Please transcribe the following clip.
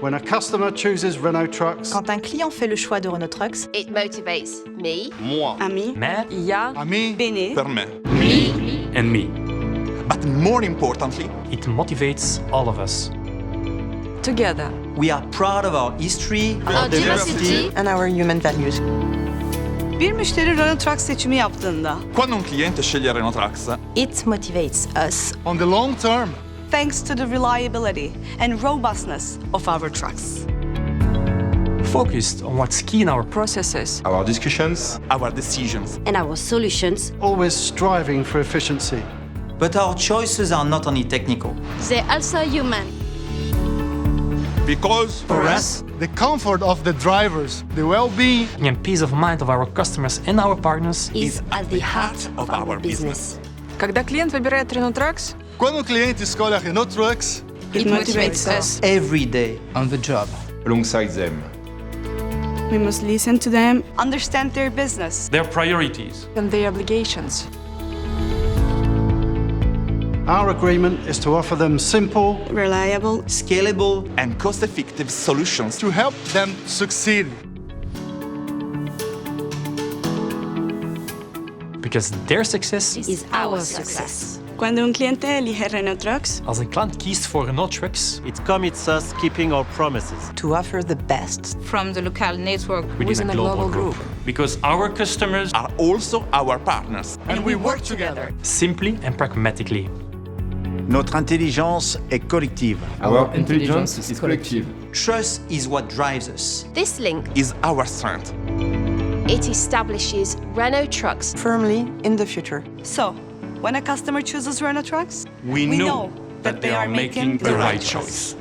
When a customer chooses Renault Trucks, Quand un client fait le choix de Renault Trucks, It motivates me, Moi. Ami, Me, Ia, Ami. Bene. Per me. and me. But more importantly, It motivates all of us. Together. We are proud of our history, our diversity, and our human values. Bir müşteri Renault Trucks seçimi yaptığında, quando un cliente sceglie Renault Trucks, It motivates us. on the long term, thanks to the reliability and robustness of our trucks. Focused on what's key in our Processes. Our discussions, our decisions, and our solutions, always striving for efficiency. but our choices are not only technical. they're also human. because For us, the comfort of the drivers, the well-being and peace of mind of our customers and our partners Is at the heart of our business. Когда клиент выбирает Renault Trucks, Quando o cliente escolhe a Renault Trucks, it motivates us. every day. on the job, alongside them. We must listen to them, understand their business their priorities. and their obligations. Our agreement is to offer them simple, Reliable, Scalable, and cost-effective solutions to help them succeed. Because their success, Is our success. Quando un cliente elige Renault Trucks, als een klant kiest voor Renault Trucks, It commits us keeping our promises. To offer the best. from the local network within a global group. Because our customers Are also our partners. and we work together. simply and pragmatically. Notre intelligence est collective. Our intelligence is collective. trust is what drives us. This link, Is our strength. it establishes Renault Trucks Firmly in the future. So, when a customer chooses Renault Trucks, We know that they are making the right choice.